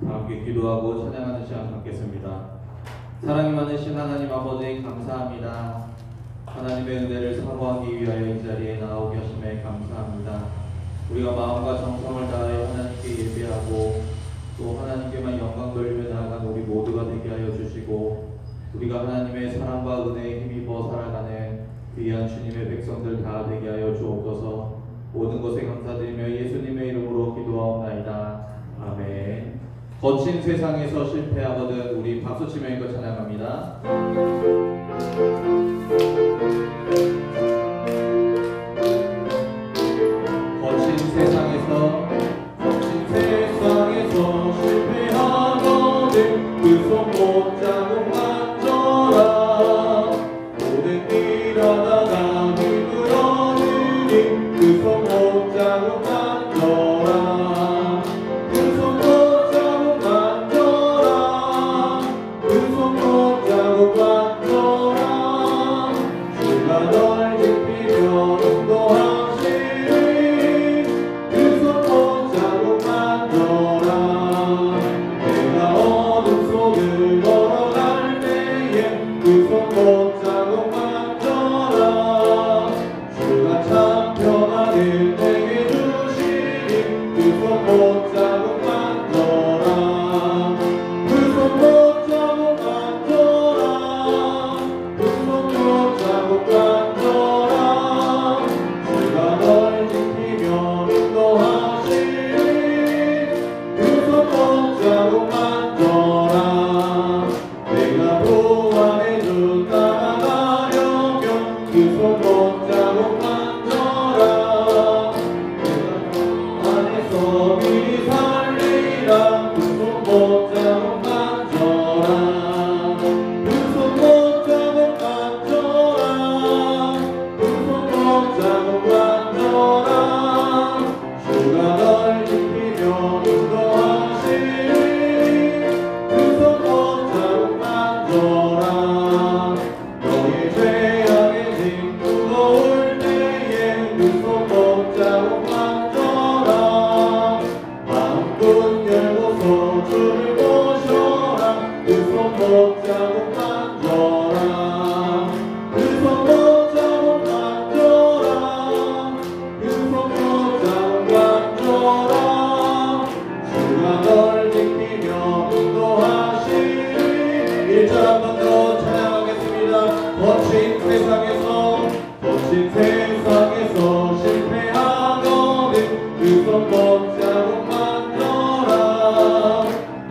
함께 기도하고 찬양하는 시간 갖겠습니다. 사랑이 많으신 하나님 아버지 감사합니다. 하나님의 은혜를 사모하기 위하여 이 자리에 나오게 하심에 감사합니다. 우리가 마음과 정성을 다하여 하나님께 예배하고 또 하나님께만 영광 돌리며 나아가는 우리 모두가 되게 하여 주시고, 우리가 하나님의 사랑과 은혜에 힘입어 살아가는 귀한 주님의 백성들 다 되게 하여 주옵소서. 모든 것에 감사드리며 예수님의 이름으로 기도하옵나이다. 아멘. 거친 세상에서 실패하거든 우리 박수치며 이거 찬양합니다. 거친 세상에서 실패하거든 그 손 못 잡고 만져라. 모든 일 하다가 힘들어지니 그 손 못 잡고 만져라. 그 손 못 잡고 만져라. 그 손 못 잡고 만져라. 주가 널 지키며 인도하시니 그 손 못 잡고 만져라. 내가 어둠 속을 걸어갈 때에 그 손 못 잡고 만져라. 주가 참 평안을 내게 주시니 그 손 못 잡고 만져라. 그 손 못 잡고 만져라. 그 손 못 잡고 만져라. 주가 널 지키며 인도하시니 그 손 못 잡고 만져라. 내가 도와내준 나아가려면 그 손 못 잡고 만져라. 내가 안에서 미리 살리라. 그 손 못 잡고 만져라. 그 손 못 잡고 만져라. 그 손 못 잡고 만져라. 주가 널 지키며 인도하시니 그 손 못 잡고 만져라. 너의 죄악의 짐 무거울 때에 그 손 못 잡고 만져라. 마음껏 열고서 주를 모셔라. 그 손 못 잡고 만져라. 그 손 못 잡고 만져라. 그 손 못 잡고 만져라. 주가 널 지키며 인도하시니. 1절 한 번 더 찬양하겠습니다. 거친 세상에서 실패하거든 그 손 못 잡고 만져라.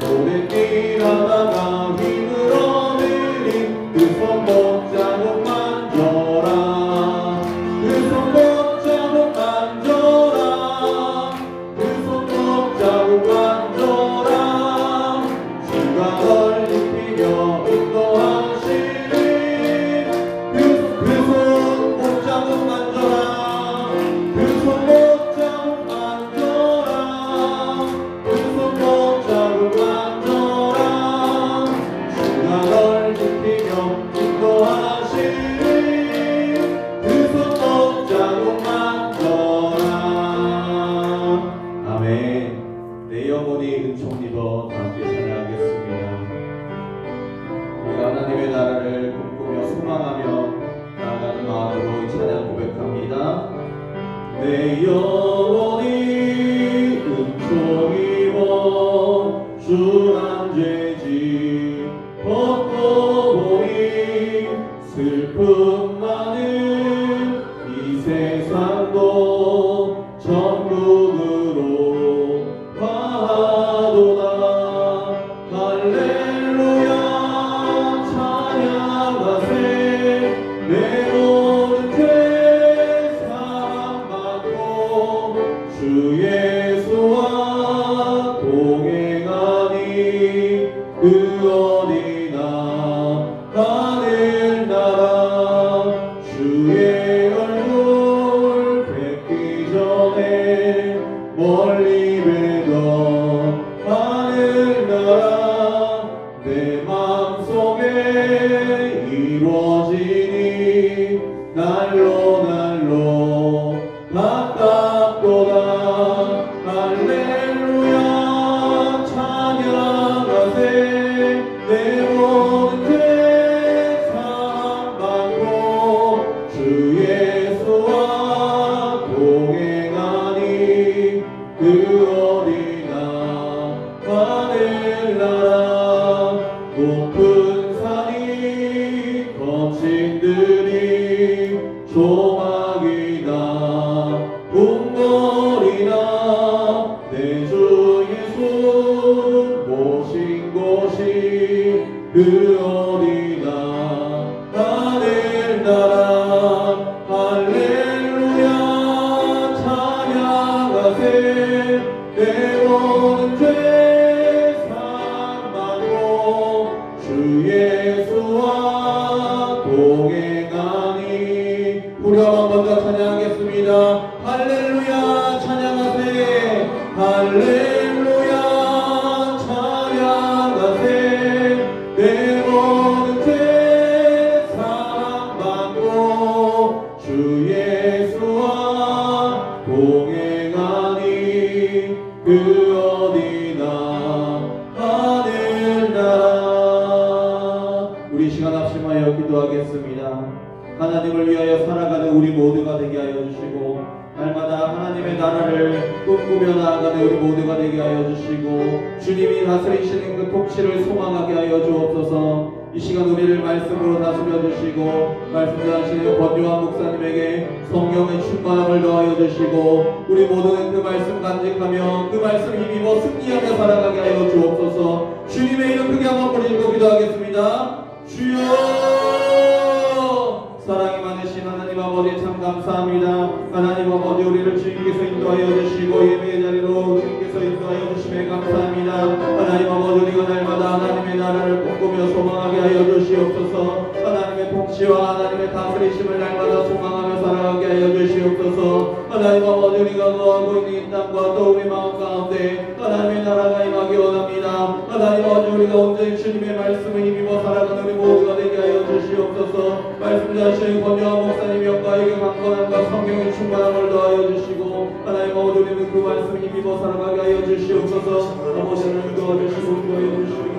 오랜 길 하다가 힘을 얻으니 그 손 못 잡고 만져라. 그 손 못 잡고 만져라. 그 손 못 잡고 만져라. 주가 널 지키며 인도하시니 그 손 못 잡고 만져라. 그 손 못 잡고 만져라. 그 손 못 잡고 만져라. 주가 널 지키며 인도하시니 그 손 못 잡고 만져라. 아멘. 내 영혼이 은총 입어 함께 찬양하겠습니다. 우리가 하나님의 나라를 꿈꾸며 소망하며 나아가는 마음으로 이 찬양 고백합니다. 내 영혼이 은총 입어 주한 죄지 벗고 보니 슬픔 많은 이 세상도 천국으로 가도다. 할렐루야 찬양하세. 내 모든 죄 사함받고 주 예수와 동행하니 그 어디나 하늘나라. 주의 얼굴 뵙기 전에 멀리 뵈던 하늘나라. 내 마음속에 이루어지니 날로 날로 가깝도다. 할렐루야 찬양 그 어디나 하늘나라 높은 산이 거친 들이 조막이나 궁궐이나 내 주 예수 모신 곳이 그 어디나 하늘나라 할렐루야 찬양하세 내 모든 죄 사함받고 주 예수와 동행하니 우리 한 번 더 찬양하겠습니다. 할렐루야 찬양하세 할렐루야 찬양하세 내 모든 죄 사함받고 주 예수와 동행하니 그 어디나 하늘나라. 우리 시간 합심하여 기도하겠습니다. 하나님을 위하여 살아가는 우리 모두가 되게 하여 주시고 날마다 하나님의 나라를 꿈꾸며 나아가는 우리 모두가 되게 하여 주시고 주님이 다스리시는 그 통치를 소망하게 하여 주옵소서. 이 시간 우리를 말씀으로 다스려 주시고 말씀 전하시는 권요한 목사님에게 성령의 충만함을 더하여 주시고 우리 모두는 그 말씀 간직하며 그 말씀 힘입어 승리하며 살아가게 하여 주옵소서. 주님의 이름 크게 한번 부르짖고 기도하겠습니다. 주여 사랑이 많으신 하나님 아버지 참 감사합니다. 하나님 아버지 우리를 주님께서 인도하여 주시고 예배의 자리로 주님께서 인도하여 주심에 감사합니다. 하나님 아버지 우리가 날마다 하나님의 나라를 꿈꾸며 소망하게 하여 주시옵소서. 하나님의 통치와 하나님의 다스리심을 날마다 소망하며 살아가게 하여 주시옵소서. 하나님 아버지 우리가 거하고 있는 이 땅과 또 우리 마음 가운데 하나님의 나라가 임하기 원합니다. 하나님 아버지 우리가 온전히 주님의 말씀을 힘입어 살아가는 우리 모두가 되게 하여 주시옵소서. 말씀하시는 권요한 목사님 영광에게 강건함과 성령의 충만함을 더하여 주시고 하나님 아버지 우리는 그 말씀을 힘입어 살아가게 하여 주시옵소서. 아버지를 도와주시고 인도하여 주시고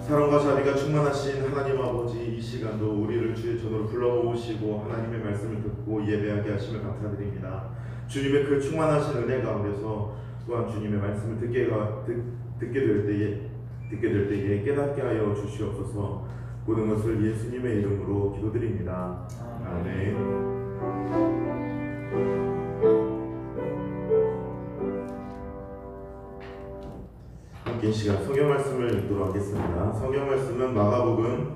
사랑과 자비가 충만하신 하나님 아버지 이 시간도 우리를 주의 전으로 불러모으시고 하나님의 말씀을 듣고 예배하게 하심을 감사드립니다. 주님의 그 충만하신 은혜 가운데서 또한 주님의 말씀을 듣게 될 때에 깨닫게 하여 주시옵소서. 모든 것을 예수님의 이름으로 기도드립니다. 아멘. 함께 이 시간 성경 말씀을 읽도록 하겠습니다. 성경 말씀은 마가복음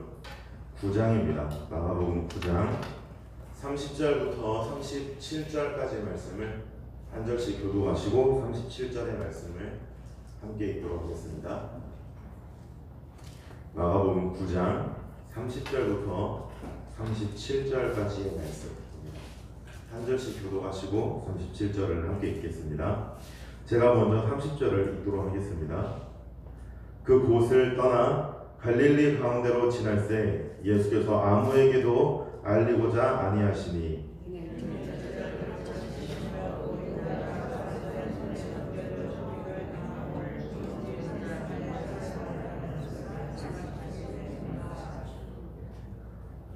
9장입니다. 마가복음 9장 30절부터 37절까지의 말씀을 한 절씩 교독하시고 37절의 말씀을 함께 읽도록 하겠습니다. 마가복음 9장 30절부터 37절까지의 말씀 한 절씩 교독하시고 37절을 함께 읽겠습니다. 제가 먼저 30절을 읽도록 하겠습니다. 그 곳을 떠나 갈릴리 가운데로 지날새 예수께서 아무에게도 알리고자 아니하시니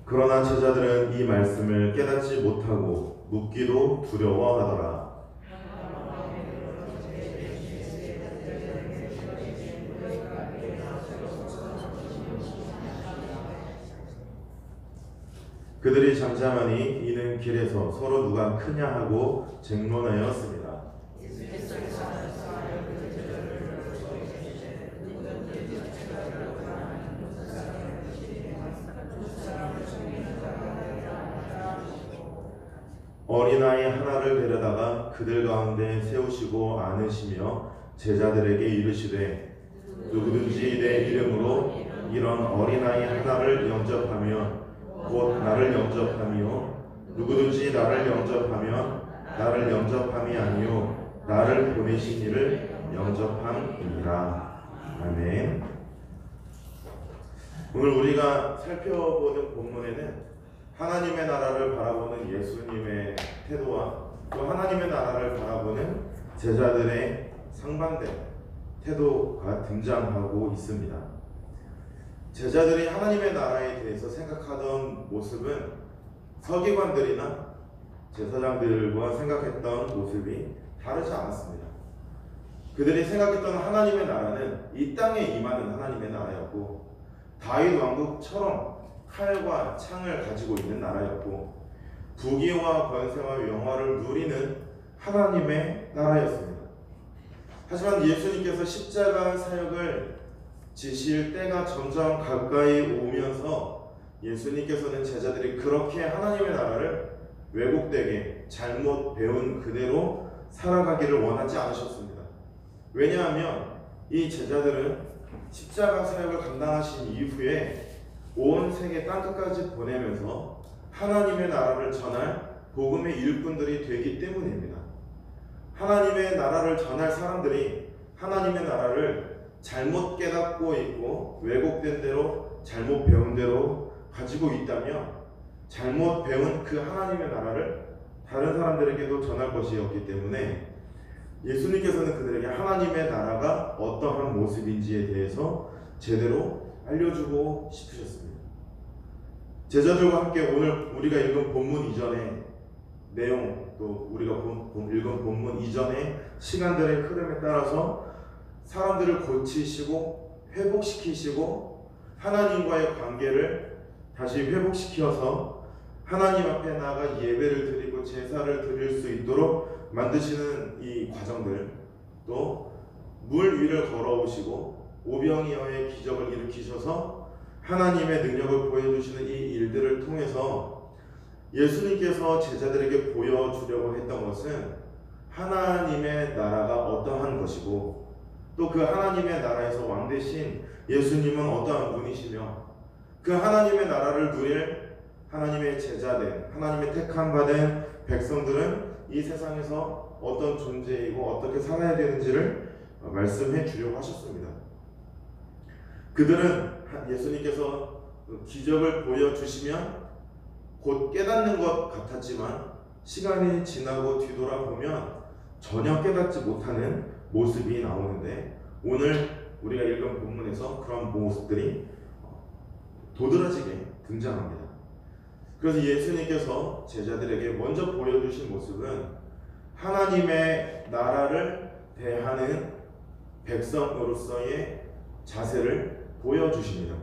그러나 제자들은 이 말씀을 깨닫지 못하고 묻기도 두려워하더라. 그들이 잠잠하니 이는 길에서 서로 누가 크냐 하고 쟁론하였습니다. 어린아이 하나를 데려다가 그들 가운데 세우시고 안으시며 제자들에게 이르시되 누구든지 내 이름으로 이런 어린아이 하나를 영접하면 곧 나를 영접하며 누구든지 나를 영접하면 나를 영접함이 아니요 나를 보내신 이를 영접함이니라. 아멘. 오늘 우리가 살펴보는 본문에는 하나님의 나라를 바라보는 예수님의 태도와 또 하나님의 나라를 바라보는 제자들의 상반된 태도가 등장하고 있습니다. 제자들이 하나님의 나라에 대해서 생각하던 모습은 서기관들이나 제사장들과 생각했던 모습이 다르지 않았습니다. 그들이 생각했던 하나님의 나라는 이 땅에 임하는 하나님의 나라였고, 다윗 왕국처럼 칼과 창을 가지고 있는 나라였고, 부귀와 권세와 영화를 누리는 하나님의 나라였습니다. 하지만 예수님께서 십자가 사역을 지실 때가 점점 가까이 오면서 예수님께서는 제자들이 그렇게 하나님의 나라를 왜곡되게 잘못 배운 그대로 살아가기를 원하지 않으셨습니다. 왜냐하면 이 제자들은 십자가 사역을 감당하신 이후에 온 세계 땅끝까지 보내면서 하나님의 나라를 전할 복음의 일꾼들이 되기 때문입니다. 하나님의 나라를 전할 사람들이 하나님의 나라를 잘못 깨닫고 있고 왜곡된 대로 잘못 배운 대로 가지고 있다면 잘못 배운 그 하나님의 나라를 다른 사람들에게도 전할 것이었기 때문에 예수님께서는 그들에게 하나님의 나라가 어떠한 모습인지에 대해서 제대로 알려주고 싶으셨습니다. 제자들과 함께 오늘 우리가 읽은 본문 이전의 내용, 또 우리가 읽은 본문 이전의 시간들의 흐름에 따라서 사람들을 고치시고 회복시키시고 하나님과의 관계를 다시 회복시켜서 하나님 앞에 나아가 예배를 드리고 제사를 드릴 수 있도록 만드시는 이 과정들, 또 물 위를 걸어오시고 오병이어의 기적을 일으키셔서 하나님의 능력을 보여주시는 이 일들을 통해서 예수님께서 제자들에게 보여주려고 했던 것은 하나님의 나라가 어떠한 것이고, 또 그 하나님의 나라에서 왕 되신 예수님은 어떠한 분이시며, 그 하나님의 나라를 누릴 하나님의 제자된, 하나님의 택함 받은 백성들은 이 세상에서 어떤 존재이고 어떻게 살아야 되는지를 말씀해 주려고 하셨습니다. 그들은 예수님께서 기적을 보여주시면 곧 깨닫는 것 같았지만 시간이 지나고 뒤돌아보면 전혀 깨닫지 못하는 모습이 나오는데, 오늘 우리가 읽은 본문에서 그런 모습들이 도드라지게 등장합니다. 그래서 예수님께서 제자들에게 먼저 보여주신 모습은 하나님의 나라를 대하는 백성으로서의 자세를 보여주십니다.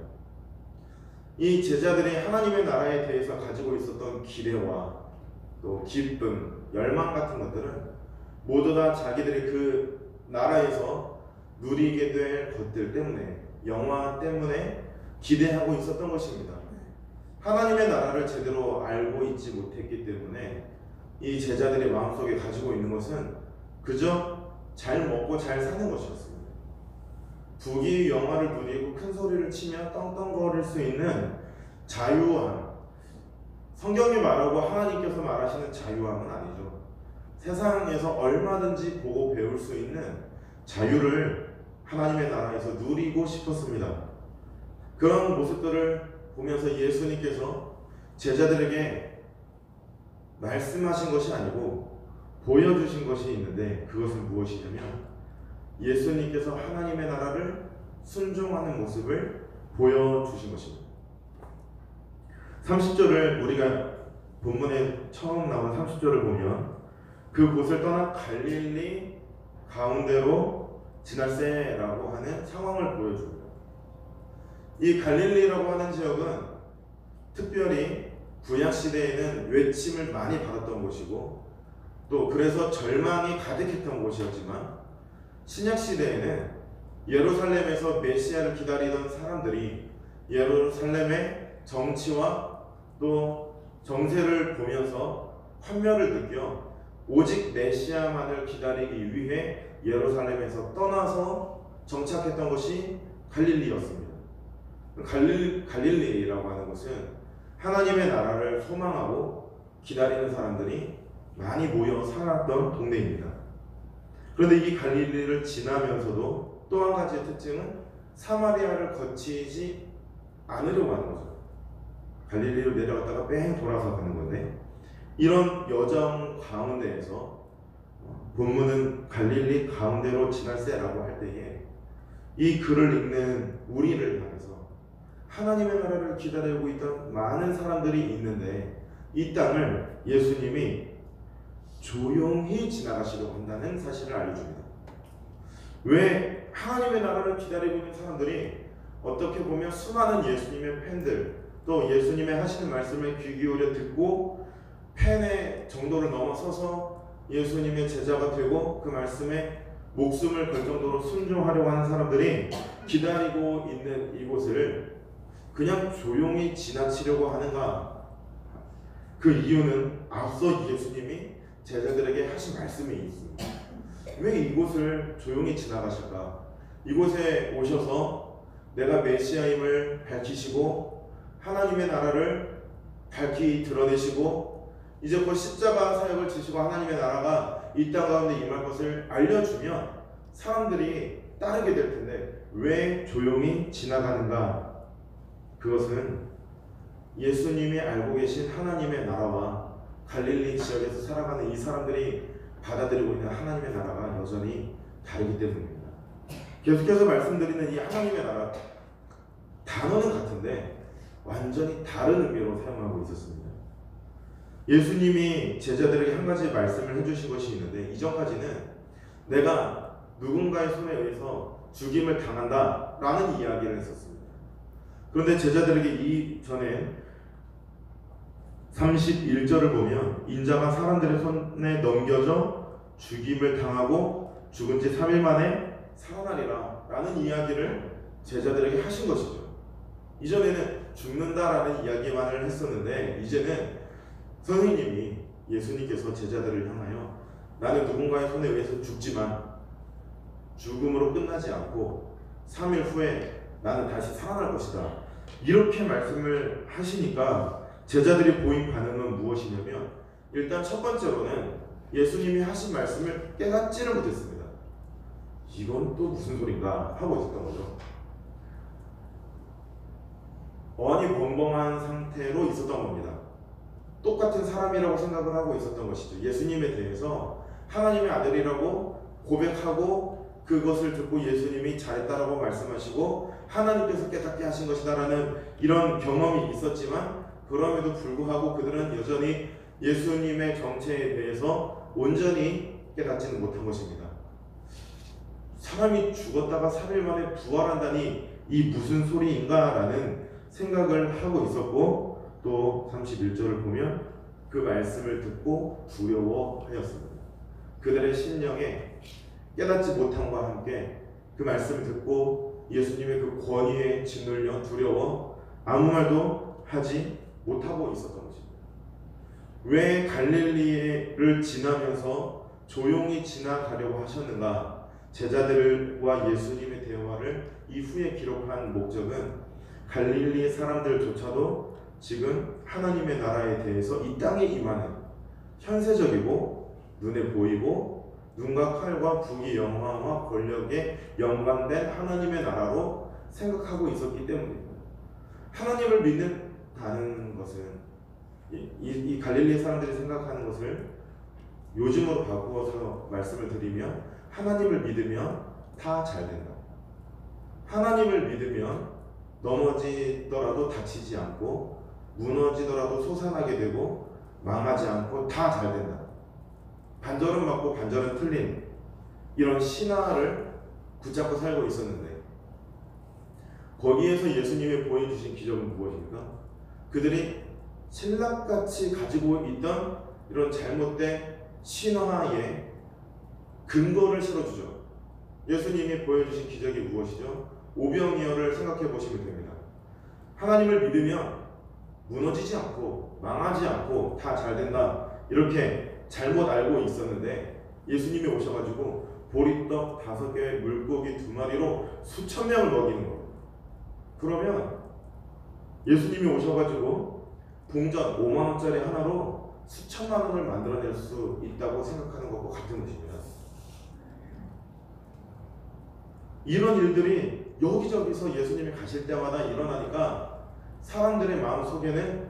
이 제자들이 하나님의 나라에 대해서 가지고 있었던 기대와 또 기쁨, 열망 같은 것들은 모두 다 자기들이 그 나라에서 누리게 될 것들 때문에, 영화 때문에 기대하고 있었던 것입니다. 하나님의 나라를 제대로 알고 있지 못했기 때문에 이 제자들의 마음속에 가지고 있는 것은 그저 잘 먹고 잘 사는 것이었습니다. 부귀 영화를 누리고 큰 소리를 치며 떵떵거릴 수 있는 자유함, 성경이 말하고 하나님께서 말하시는 자유함은 아니죠. 세상에서 얼마든지 보고 배울 수 있는 자유를 하나님의 나라에서 누리고 싶었습니다. 그런 모습들을 보면서 예수님께서 제자들에게 말씀하신 것이 아니고 보여주신 것이 있는데, 그것은 무엇이냐면 예수님께서 하나님의 나라를 순종하는 모습을 보여주신 것입니다. 30절을 우리가 본문에 처음 나온 30절을 보면 그 곳을 떠나 갈릴리 가운데로 지날세라고 하는 상황을 보여줍니다. 이 갈릴리라고 하는 지역은 특별히 구약시대에는 외침을 많이 받았던 곳이고, 또 그래서 절망이 가득했던 곳이었지만, 신약시대에는 예루살렘에서 메시아를 기다리던 사람들이 예루살렘의 정치와 또 정세를 보면서 환멸을 느껴 오직 메시아만을 기다리기 위해 예루살렘에서 떠나서 정착했던 것이 갈릴리였습니다. 갈릴리라고 하는 것은 하나님의 나라를 소망하고 기다리는 사람들이 많이 모여 살았던 동네입니다. 그런데 이 갈릴리를 지나면서도 또 한 가지의 특징은 사마리아를 거치지 않으려고 하는 거죠. 갈릴리로 내려갔다가 뺑 돌아서 가는 건데, 이런 여정 가운데에서 본문은 갈릴리 가운데로 지날세라고 할 때에 이 글을 읽는 우리를 향해서 하나님의 나라를 기다리고 있던 많은 사람들이 있는데 이 땅을 예수님이 조용히 지나가시려고 한다는 사실을 알려줍니다. 왜 하나님의 나라를 기다리고 있는 사람들이 어떻게 보면 수많은 예수님의 팬들, 또 예수님의 하시는 말씀에 귀 기울여 듣고 팬의 정도를 넘어서서 예수님의 제자가 되고 그 말씀에 목숨을 걸 정도로 순종하려고 하는 사람들이 기다리고 있는 이곳을 그냥 조용히 지나치려고 하는가? 그 이유는 앞서 예수님이 제자들에게 하신 말씀이 있습니다. 왜 이곳을 조용히 지나가실까? 이곳에 오셔서 내가 메시아임을 밝히시고 하나님의 나라를 밝히 드러내시고 이제 곧 십자가 사역을 지시고 하나님의 나라가 이 땅 가운데 임할 것을 알려주면 사람들이 따르게 될 텐데 왜 조용히 지나가는가? 그것은 예수님이 알고 계신 하나님의 나라와 갈릴리 지역에서 살아가는 이 사람들이 받아들이고 있는 하나님의 나라가 여전히 다르기 때문입니다. 계속해서 말씀드리는 이 하나님의 나라 단어는 같은데 완전히 다른 의미로 사용하고 있었습니다. 예수님이 제자들에게 한 가지 말씀을 해주신 것이 있는데 이전까지는 내가 누군가의 손에 의해서 죽임을 당한다 라는 이야기를 했었습니다. 그런데 제자들에게 이전에 31절을 보면 인자가 사람들의 손에 넘겨져 죽임을 당하고 죽은 지 3일 만에 살아나리라 라는 이야기를 제자들에게 하신 것이죠. 이전에는 죽는다라는 이야기만을 했었는데 이제는 선생님이 예수님께서 제자들을 향하여 나는 누군가의 손에 의해서 죽지만 죽음으로 끝나지 않고 3일 후에 나는 다시 살아날 것이다 이렇게 말씀을 하시니까 제자들이 보인 반응은 무엇이냐면 일단 첫 번째로는 예수님이 하신 말씀을 깨닫지를 못했습니다. 이건 또 무슨 소린가 하고 있었던 거죠. 어안이 벙벙한 상태로 있었던 겁니다. 똑같은 사람이라고 생각을 하고 있었던 것이죠. 예수님에 대해서 하나님의 아들이라고 고백하고 그것을 듣고 예수님이 잘했다라고 말씀하시고 하나님께서 깨닫게 하신 것이다라는 이런 경험이 있었지만 그럼에도 불구하고 그들은 여전히 예수님의 정체에 대해서 온전히 깨닫지는 못한 것입니다. 사람이 죽었다가 3일 만에 부활한다니 이 무슨 소리인가 라는 생각을 하고 있었고 또 31절을 보면 그 말씀을 듣고 두려워하였습니다. 그들의 심령에 깨닫지 못함과 함께 그 말씀을 듣고 예수님의 그 권위에 짓눌려 두려워 아무 말도 하지 못하고 있었던 것입니다. 왜 갈릴리를 지나면서 조용히 지나가려고 하셨는가? 제자들과 예수님의 대화를 이후에 기록한 목적은 갈릴리 사람들조차도 지금 하나님의 나라에 대해서 이 땅에 임하는 현세적이고 눈에 보이고 눈과 칼과 부귀 영화와 권력에 연관된 하나님의 나라로 생각하고 있었기 때문입니다. 하나님을 믿는다는 것은 이 갈릴리 사람들이 생각하는 것을 요즘으로 바꾸어서 말씀을 드리면 하나님을 믿으면 다 잘 된다. 하나님을 믿으면 넘어지더라도 다치지 않고 무너지더라도 솟아나게 되고 망하지 않고 다 잘 된다. 반절은 맞고 반절은 틀린 이런 신화를 붙잡고 살고 있었는데 거기에서 예수님이 보여주신 기적은 무엇입니까? 그들이 신락같이 가지고 있던 이런 잘못된 신화에 근거를 실어주죠. 예수님이 보여주신 기적이 무엇이죠? 오병이어를 생각해 보시면 됩니다. 하나님을 믿으면 무너지지 않고 망하지 않고 다 잘 된다 이렇게 잘못 알고 있었는데 예수님이 오셔가지고 보리떡 5개 물고기 2마리로 수천 명을 먹이는 겁니다. 그러면 예수님이 오셔가지고 동전 5만 원짜리 하나로 수천만 원을 만들어낼 수 있다고 생각하는 것과 같은 것입니다. 이런 일들이 여기저기서 예수님이 가실 때마다 일어나니까 사람들의 마음속에는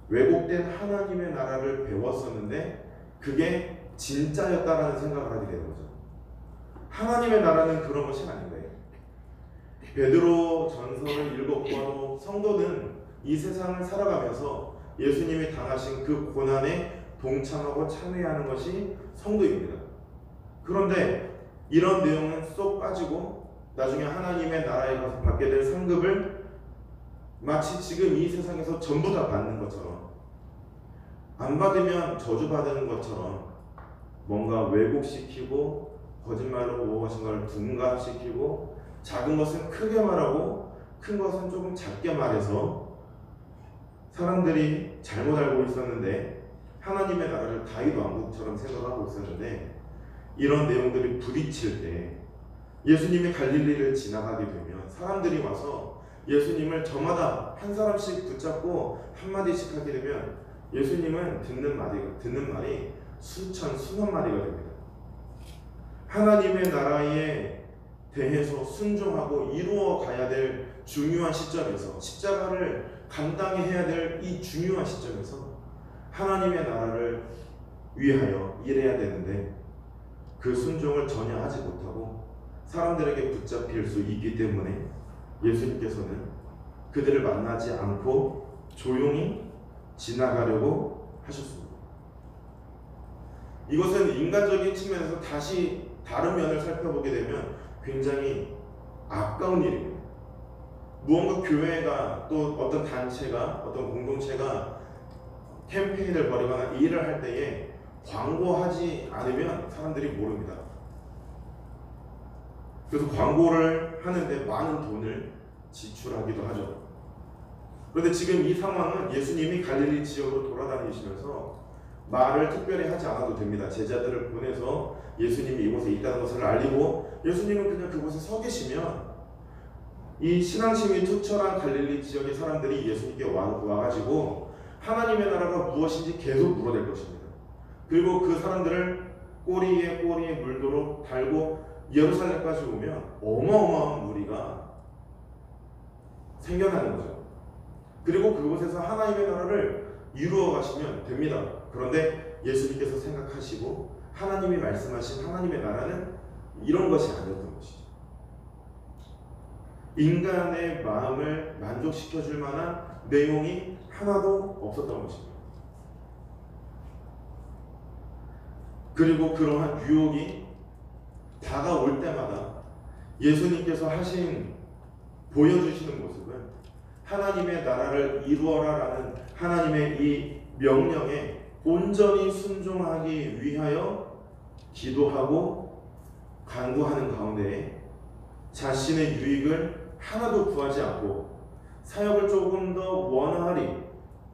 왜곡된 하나님의 나라를 배웠었는데 그게 진짜였다라는 생각을 하게 되는 거죠. 하나님의 나라는 그런 것이 아닌데 베드로 전서를 읽어보아도 성도는 이 세상을 살아가면서 예수님이 당하신 그 고난에 동참하고 참여하는 것이 성도입니다. 그런데 이런 내용은 쏙 빠지고 나중에 하나님의 나라에 가서 받게 될 상급을 마치 지금 이 세상에서 전부 다 받는 것처럼, 안 받으면 저주받는 것처럼 뭔가 왜곡시키고 거짓말로 무엇인 걸 둔갑시키고 작은 것은 크게 말하고 큰 것은 조금 작게 말해서 사람들이 잘못 알고 있었는데 하나님의 나라를 다윗 왕국처럼 생각하고 있었는데, 이런 내용들이 부딪힐 때 예수님이 갈릴리를 지나가게 되면 사람들이 와서 예수님을 저마다 한 사람씩 붙잡고 한마디씩 하게 되면 예수님은 듣는 말이 수천 수만 마디가 됩니다. 하나님의 나라에 대해서 순종하고 이루어 가야 될 중요한 시점에서, 십자가를 감당해야 될 이 중요한 시점에서 하나님의 나라를 위하여 일해야 되는데 그 순종을 전혀 하지 못하고 사람들에게 붙잡힐 수 있기 때문에 예수님께서는 그들을 만나지 않고 조용히 지나가려고 하셨습니다. 이것은 인간적인 측면에서 다시 다른 면을 살펴보게 되면 굉장히 아까운 일입니다. 무언가 교회가 또 어떤 단체가 어떤 공동체가 캠페인을 벌이거나 일을 할 때에 광고하지 않으면 사람들이 모릅니다. 그래서 광고를 하는데 많은 돈을 지출하기도 하죠. 그런데 지금 이 상황은 예수님이 갈릴리 지역으로 돌아다니시면서 말을 특별히 하지 않아도 됩니다. 제자들을 보내서 예수님이 이곳에 있다는 것을 알리고 예수님은 그냥 그곳에 서 계시면 이 신앙심이 투철한 갈릴리 지역의 사람들이 예수님께 와가지고 하나님의 나라가 무엇인지 계속 물어댈 것입니다. 그리고 그 사람들을 꼬리에 물도록 달고 예루살렘까지 오면 어마어마한 무리가 생겨나는 거죠. 그리고 그곳에서 하나님의 나라를 이루어 가시면 됩니다. 그런데 예수님께서 생각하시고 하나님이 말씀하신 하나님의 나라는 이런 것이 아니었던 것이죠. 인간의 마음을 만족시켜 줄 만한 내용이 하나도 없었던 것입니다. 그리고 그러한 유혹이 다가올 때마다 예수님께서 보여주시는 모습은 하나님의 나라를 이루어라라는 하나님의 이 명령에 온전히 순종하기 위하여 기도하고 간구하는 가운데 자신의 유익을 하나도 구하지 않고 사역을 조금 더 원활히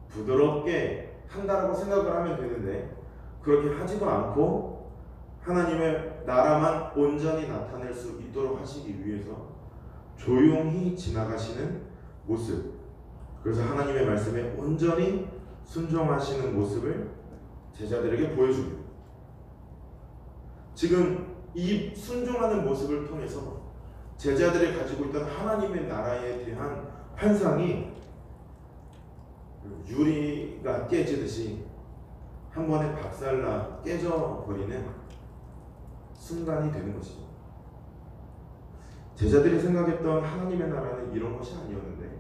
부드럽게 한다라고 생각을 하면 되는데 그렇게 하지도 않고 하나님의 나라만 온전히 나타낼 수 있도록 하시기 위해서 조용히 지나가시는 모습, 그래서 하나님의 말씀에 온전히 순종하시는 모습을 제자들에게 보여줍니다. 지금 이 순종하는 모습을 통해서 제자들이 가지고 있던 하나님의 나라에 대한 환상이 유리가 깨지듯이 한 번에 박살나 깨져버리는 순간이 되는 것이죠. 제자들이 생각했던 하나님의 나라는 이런 것이 아니었는데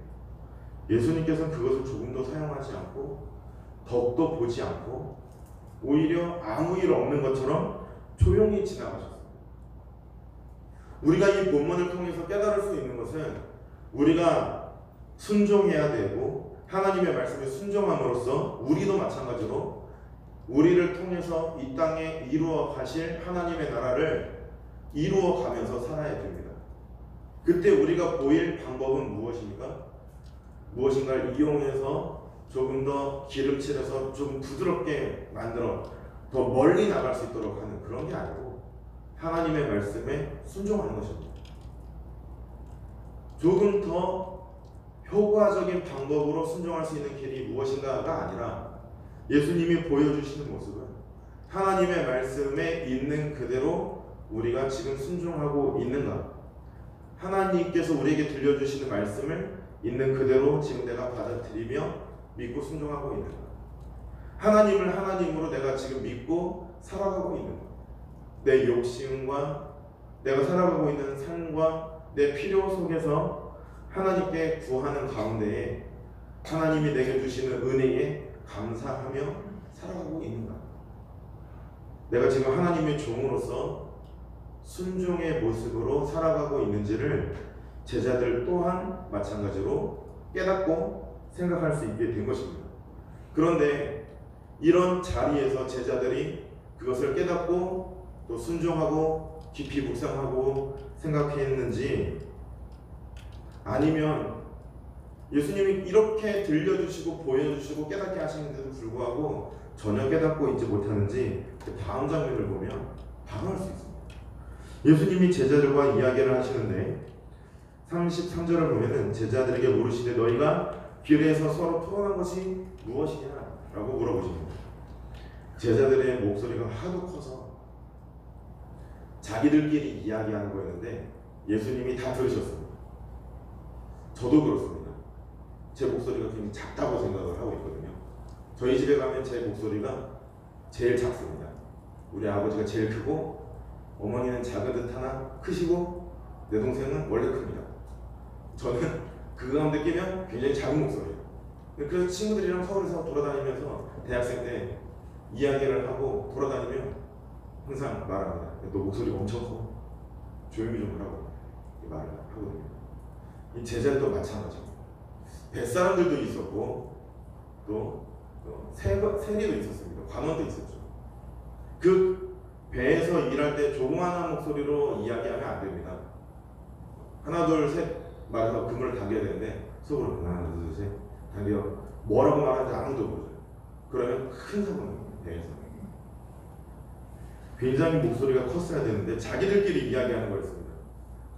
예수님께서는 그것을 조금 더 사용하지 않고 더욱더 보지 않고 오히려 아무 일 없는 것처럼 조용히 지나가셨습니다. 우리가 이 본문을 통해서 깨달을 수 있는 것은 우리가 순종해야 되고 하나님의 말씀에 순종함으로써 우리도 마찬가지로 우리를 통해서 이 땅에 이루어 가실 하나님의 나라를 이루어 가면서 살아야 됩니다. 그때 우리가 보일 방법은 무엇입니까? 무엇인가를 이용해서 조금 더 기름칠해서 좀 부드럽게 만들어 더 멀리 나갈 수 있도록 하는 그런 게 아니고 하나님의 말씀에 순종하는 것입니다. 조금 더 효과적인 방법으로 순종할 수 있는 길이 무엇인가가 아니라 예수님이 보여주시는 모습은 하나님의 말씀에 있는 그대로 우리가 지금 순종하고 있는가, 하나님께서 우리에게 들려주시는 말씀을 있는 그대로 지금 내가 받아들이며 믿고 순종하고 있는가, 하나님을 하나님으로 내가 지금 믿고 살아가고 있는가, 내 욕심과 내가 살아가고 있는 삶과 내 필요 속에서 하나님께 구하는 가운데에 하나님이 내게 주시는 은혜에 감사하며 살아가고 있는가? 내가 지금 하나님의 종으로서 순종의 모습으로 살아가고 있는지를 제자들 또한 마찬가지로 깨닫고 생각할 수 있게 된 것입니다. 그런데 이런 자리에서 제자들이 그것을 깨닫고 또 순종하고 깊이 묵상하고 생각했는지, 아니면 예수님이 이렇게 들려주시고 보여주시고 깨닫게 하시는데도 불구하고 전혀 깨닫고 있지 못하는지 그 다음 장면을 보면 방어할 수 있습니다. 예수님이 제자들과 이야기를 하시는데 33절을 보면은 제자들에게 물으시되 너희가 길에서 서로 토론한 것이 무엇이냐? 라고 물어보십니다. 제자들의 목소리가 하도 커서 자기들끼리 이야기하는 거였는데 예수님이 다 들으셨습니다. 저도 그렇습니다. 제 목소리가 굉장히 작다고 생각을 하고 있거든요. 저희 집에 가면 제 목소리가 제일 작습니다. 우리 아버지가 제일 크고 어머니는 작은 듯 하나 크시고 내 동생은 원래 큽니다. 저는 그 가운데 끼면 굉장히 작은 목소리예요. 그래서 친구들이랑 서울에서 돌아다니면서 대학생 때 이야기를 하고 돌아다니면 항상 말합니다. 너 목소리 엄청 커. 조용히 좀 하라고 말을 하거든요. 이 제자들도 마찬가지고 뱃사람들도 있었고 또 세리도 있었습니다. 관원도 있었죠. 그 배에서 일할 때 조그마한 목소리로 이야기하면 안 됩니다. 하나 둘 셋 말해서 그물을 당겨야 되는데 속으로 하나 둘 셋 당겨 뭐라고 말하는지 아무도 모르죠. 그러면 큰 사고가 납니다. 배에서 굉장히 목소리가 컸어야 되는데 자기들끼리 이야기하는 거였습니다.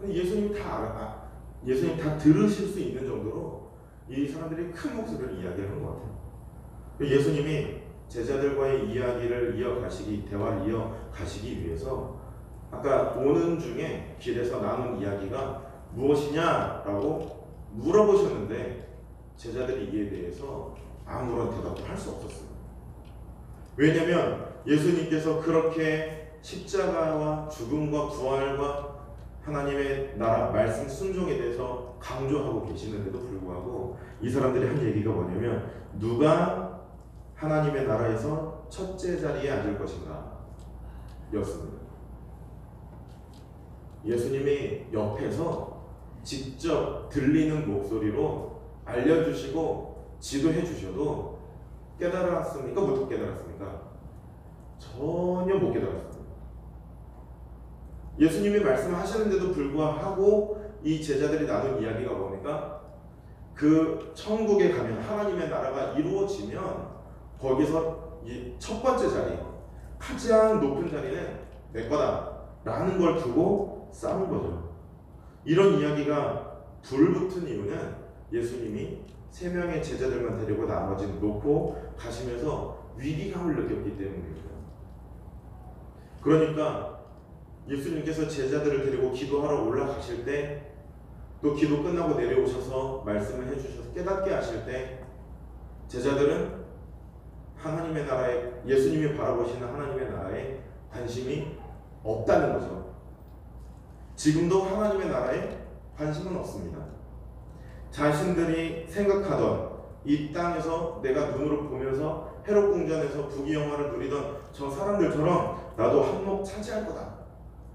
예수님 다 들으실 수 있는 정도로 이 사람들이 큰 목소리로 이야기하는 것 같아요. 예수님이 제자들과의 이야기를 대화를 이어가시기 위해서 아까 오는 중에 길에서 나눈 이야기가 무엇이냐라고 물어보셨는데 제자들이 이에 대해서 아무런 대답을 할 수 없었어요. 왜냐하면 예수님께서 그렇게 십자가와 죽음과 부활과 하나님의 나라 말씀 순종에 대해서 강조하고 계시는데도 불구하고 이 사람들이 한 얘기가 뭐냐면 누가 하나님의 나라에서 첫째 자리에 앉을 것인가 였습니다. 예수님이 옆에서 직접 들리는 목소리로 알려주시고 지도해 주셔도 깨달았습니까? 못 깨달았습니까? 전혀 못 깨달았습니다. 예수님이 말씀하시는데도 불구하고 이 제자들이 나눈 이야기가 뭡니까? 그 천국에 가면 하나님의 나라가 이루어지면 거기서 이 첫 번째 자리, 가장 높은 자리는 내 거다 라는 걸 두고 싸운 거죠. 이런 이야기가 불붙은 이유는 예수님이 3명의 제자들만 데리고 나머지는 놓고 가시면서 위기감을 느꼈기 때문입니다. 그러니까 예수님께서 제자들을 데리고 기도하러 올라가실 때, 또 기도 끝나고 내려오셔서 말씀을 해주셔서 깨닫게 하실 때 제자들은 하나님의 나라에, 예수님이 바라보시는 하나님의 나라에 관심이 없다는 거죠. 지금도 하나님의 나라에 관심은 없습니다. 자신들이 생각하던 이 땅에서 내가 눈으로 보면서 헤롯 궁전에서 부귀영화를 누리던 저 사람들처럼 나도 한몫 차지할 거다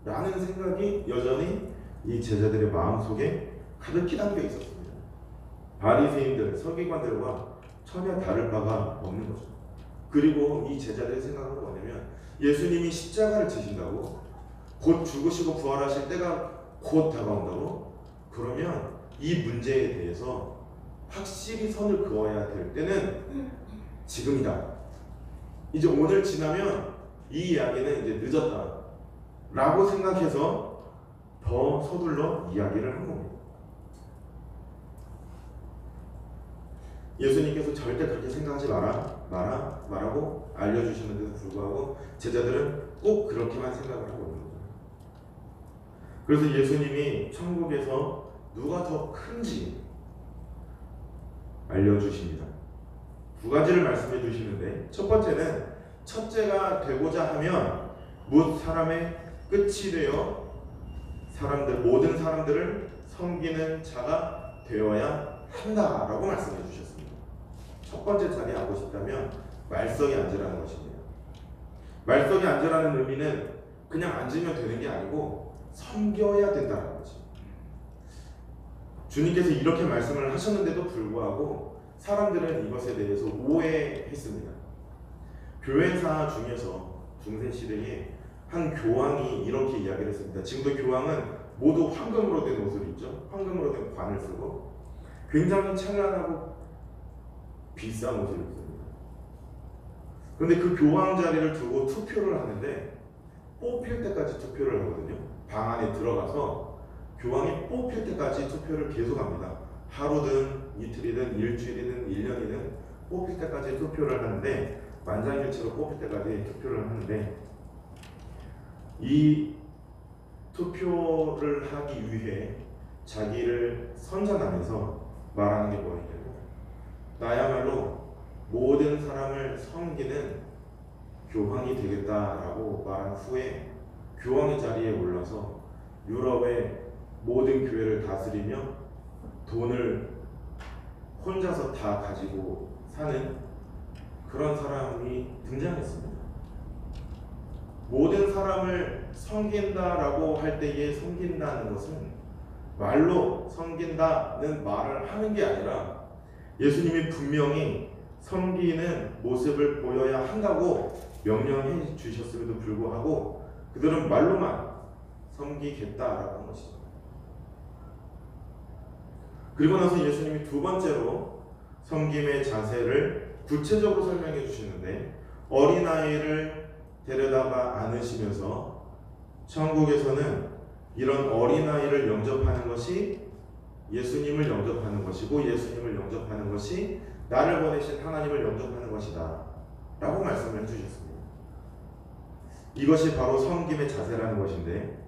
라는 생각이 여전히 이 제자들의 마음속에 가득히 담겨 있었습니다. 바리새인들, 서기관들과 전혀 다를 바가 없는 거죠. 그리고 이 제자들의 생각은 뭐냐면 예수님이 십자가를 지신다고, 곧 죽으시고 부활하실 때가 곧 다가온다고, 그러면 이 문제에 대해서 확실히 선을 그어야 될 때는 지금이다. 이제 오늘 지나면 이 이야기는 이제 늦었다 라고 생각해서 더 서둘러 이야기를 한 겁니다. 예수님께서 절대 그렇게 생각하지 말라고 알려주시는데도 불구하고 제자들은 꼭 그렇게만 생각을 하고 있는 거죠. 그래서 예수님이 천국에서 누가 더 큰지 알려주십니다. 2가지를 말씀해 주시는데, 첫 번째는 첫째가 되고자 하면 못 사람의 끝이 되어 모든 사람들을 섬기는 자가 되어야 한다라고 말씀해 주셨습니다. 첫 번째 자리에 앉고 싶다면 말석에 앉으라는 것입니다. 말석에 앉으라는 의미는 그냥 앉으면 되는 게 아니고 섬겨야 된다는 거죠. 주님께서 이렇게 말씀을 하셨는데도 불구하고 사람들은 이것에 대해서 오해했습니다. 교회사 중에서 중세시대에 한 교황이 이렇게 이야기를 했습니다. 지금도 교황은 모두 황금으로 된 옷을 입죠. 황금으로 된 관을 쓰고 굉장히 찬란하고 비싼 옷을 입습니다. 그런데 그 교황 자리를 두고 투표를 하는데 뽑힐 때까지 투표를 하거든요. 방 안에 들어가서 교황이 뽑힐 때까지 투표를 계속합니다. 하루든 이틀이든 일주일이든 1년이든 뽑힐 때까지 투표를 하는데 만장일치로 뽑힐 때까지 투표를 하는데 이 투표를 하기 위해 자기를 선전하면서 말하는 게 뭐냐면 나야말로 모든 사람을 섬기는 교황이 되겠다라고 말한 후에 교황의 자리에 올라서 유럽의 모든 교회를 다스리며 돈을 혼자서 다 가지고 사는 그런 사람이 등장했습니다. 모든 사람을 섬긴다라고 할 때에 섬긴다는 것은 말로 섬긴다는 말을 하는 게 아니라 예수님이 분명히 섬기는 모습을 보여야 한다고 명령해 주셨음에도 불구하고 그들은 말로만 섬기겠다라고 한 것이죠. 그리고 나서 예수님이 두 번째로 섬김의 자세를 구체적으로 설명해 주시는데 어린아이를 데려다가 안으시면서 천국에서는 이런 어린아이를 영접하는 것이 예수님을 영접하는 것이고 예수님을 영접하는 것이 나를 보내신 하나님을 영접하는 것이다 라고 말씀을 해주셨습니다. 이것이 바로 섬김의 자세라는 것인데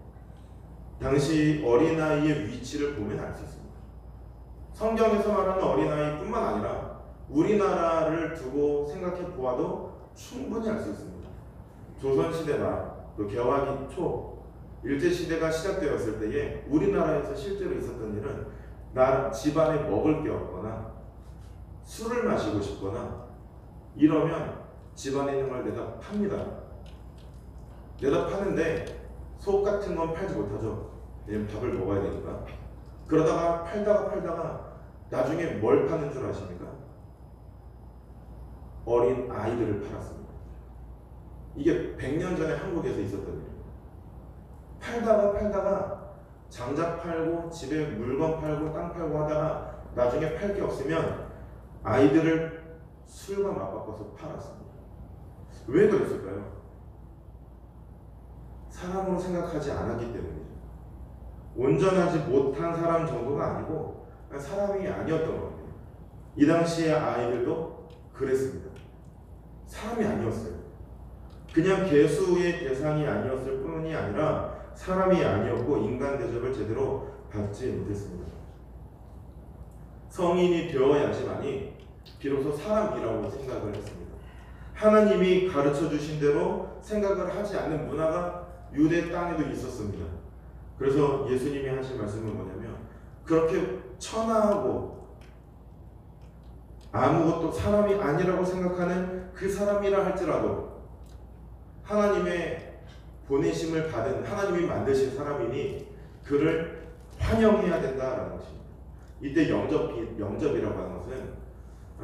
당시 어린아이의 위치를 보면 알 수 있습니다. 성경에서 말하는 어린아이 뿐만 아니라 우리나라를 두고 생각해 보아도 충분히 알 수 있습니다. 조선시대나 또 개화기 초 일제시대가 시작되었을 때에 우리나라에서 실제로 있었던 일은 집안에 먹을 게 없거나 술을 마시고 싶거나 이러면 집안에 있는 걸 내다 팝니다. 내다 파는데 속 같은 건 팔지 못하죠. 왜냐면 밥을 먹어야 되니까. 그러다가 팔다가 나중에 뭘 파는 줄 아십니까? 어린 아이들을 팔았습니다. 이게 100년 전에 한국에서 있었던 일입니다. 팔다가 장작 팔고 집에 물건 팔고 땅 팔고 하다가 나중에 팔 게 없으면 아이들을 술과 맞바꿔서 팔았습니다. 왜 그랬을까요? 사람으로 생각하지 않았기 때문이죠. 온전하지 못한 사람 정도가 아니고 사람이 아니었던 겁니다. 이 당시의 아이들도 그랬습니다. 사람이 아니었어요. 그냥 계수의 대상이 아니었을 뿐이 아니라 사람이 아니었고 인간 대접을 제대로 받지 못했습니다. 성인이 되어야지만이 비로소 사람이라고 생각을 했습니다. 하나님이 가르쳐 주신 대로 생각을 하지 않는 문화가 유대 땅에도 있었습니다. 그래서 예수님이 하신 말씀은 뭐냐면 그렇게 천하하고 아무것도 사람이 아니라고 생각하는 그 사람이라 할지라도 하나님의 보내심을 받은 하나님이 만드신 사람이니 그를 환영해야 된다라는 것입니다. 이때 영접이라고 하는 것은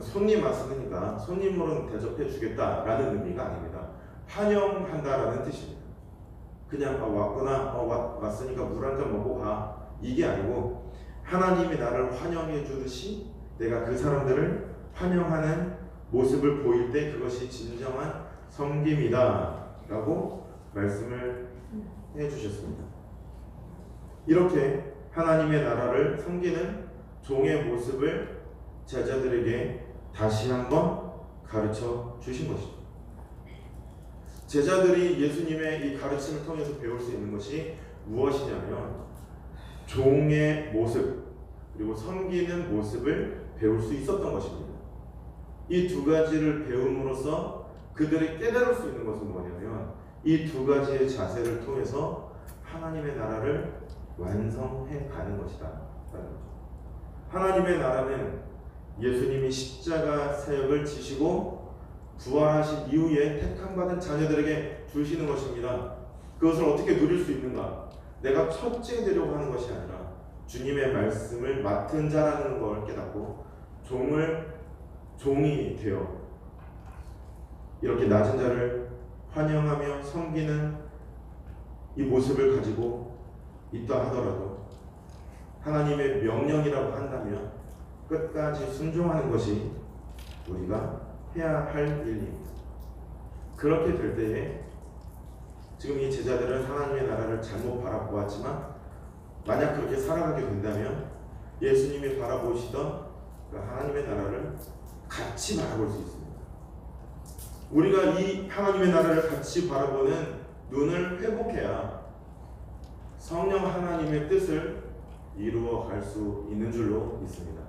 손님 왔으니까 손님으로는 대접해 주겠다라는 의미가 아닙니다. 환영한다라는 뜻입니다. 그냥 왔구나 왔으니까 물 한 잔 먹고 가 이게 아니고 하나님이 나를 환영해 주듯이 내가 그 사람들을 환영하는 모습을 보일 때 그것이 진정한 섬김이다 라고 말씀을 해주셨습니다. 이렇게 하나님의 나라를 섬기는 종의 모습을 제자들에게 다시 한번 가르쳐 주신 것이죠. 제자들이 예수님의 이 가르침을 통해서 배울 수 있는 것이 무엇이냐면 종의 모습 그리고 섬기는 모습을 배울 수 있었던 것입니다. 이 두 가지를 배움으로써 그들이 깨달을 수 있는 것은 뭐냐면 이 두 가지의 자세를 통해서 하나님의 나라를 완성해 가는 것이다 라는 거죠. 하나님의 나라는 예수님이 십자가 사역을 지시고 부활하신 이후에 택함받은 자녀들에게 주시는 것입니다. 그것을 어떻게 누릴 수 있는가? 내가 첫째 되려고 하는 것이 아니라 주님의 말씀을 맡은 자라는 걸 깨닫고 종이 되어 이렇게 낮은 자를 환영하며 섬기는 이 모습을 가지고 있다 하더라도 하나님의 명령이라고 한다면 끝까지 순종하는 것이 우리가 해야 할 일입니다. 그렇게 될 때에 지금 이 제자들은 하나님의 나라를 잘못 바라보았지만 만약 그렇게 살아가게 된다면 예수님이 바라보시던 그 하나님의 나라를 같이 바라볼 수 있습니다. 우리가 이 하나님의 나라를 같이 바라보는 눈을 회복해야 성령 하나님의 뜻을 이루어 갈 수 있는 줄로 믿습니다.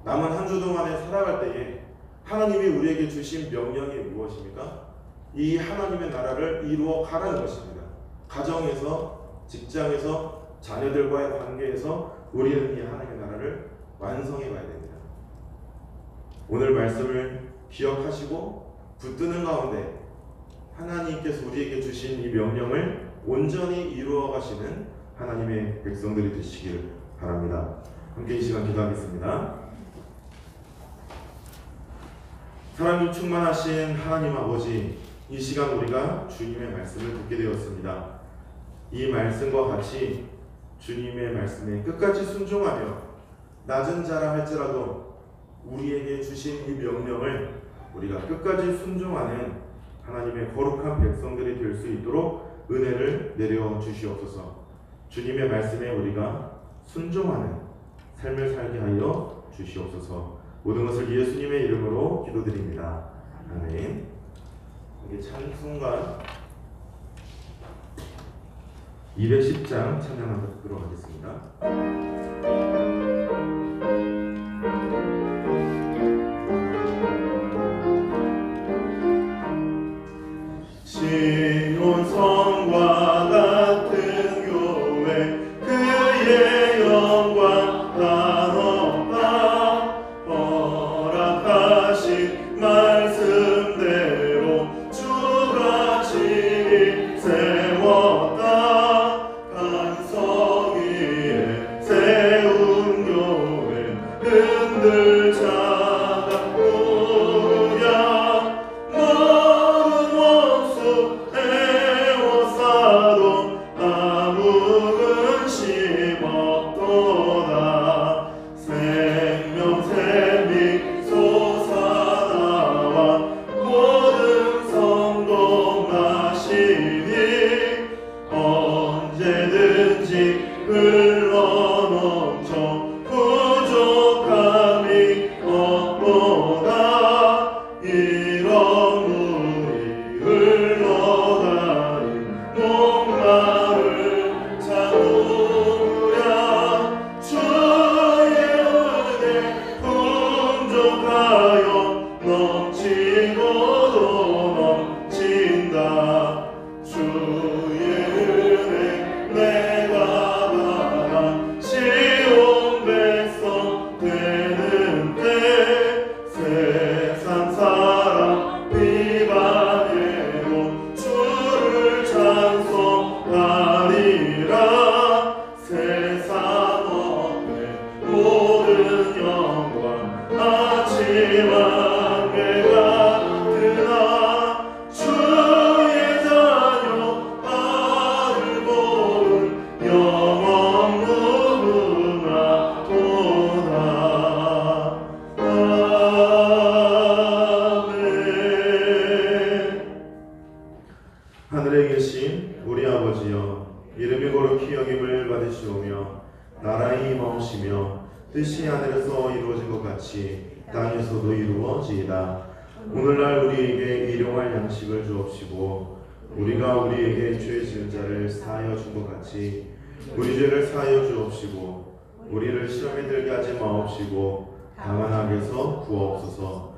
남은 한 주 동안에 살아갈 때에 하나님이 우리에게 주신 명령이 무엇입니까? 이 하나님의 나라를 이루어 가라는 것입니다. 가정에서, 직장에서, 자녀들과의 관계에서 우리는 이 하나님의 나라를 완성해 가야 됩니다. 오늘 말씀을 기억하시고 붙드는 가운데 하나님께서 우리에게 주신 이 명령을 온전히 이루어 가시는 하나님의 백성들이 되시길 바랍니다. 함께 이 시간 기도하겠습니다. 사랑이 충만하신 하나님 아버지, 이 시간 우리가 주님의 말씀을 듣게 되었습니다. 이 말씀과 같이 주님의 말씀에 끝까지 순종하며 낮은 자라 할지라도 우리에게 주신 이 명령을 우리가 끝까지 순종하는 하나님의 거룩한 백성들이 될 수 있도록 은혜를 내려 주시옵소서. 주님의 말씀에 우리가 순종하는 삶을 살게 하여 주시옵소서. 모든 것을 예수님의 이름으로 기도드립니다. 아멘. 이게 찬송가 210장 찬양하도록 하겠습니다. 시온성과 같은 교회 그의 영광 한없다 허락하신 말씀대로 주같이 세웠다 반석 위에 세운 교회 흔들 자가 누구냐 하늘에 계신 우리 아버지여, 이름이 거룩히 여김을 받으시오며 나라의 임하오시며 뜻이 하늘에서 이루어진 것 같이 땅에서도 이루어지이다. 오늘날 우리에게 일용할 양식을 주옵시고 우리가 우리에게 죄 지은 자를 사하여 준 것 같이 우리 죄를 사하여 주옵시고 우리를 시험에 들게 하지 마옵시고 다만 악에서 구하옵소서.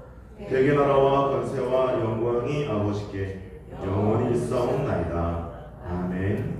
대개 나라와 권세와 영광이 아버지께 영원히 있사옵나이다. 아멘.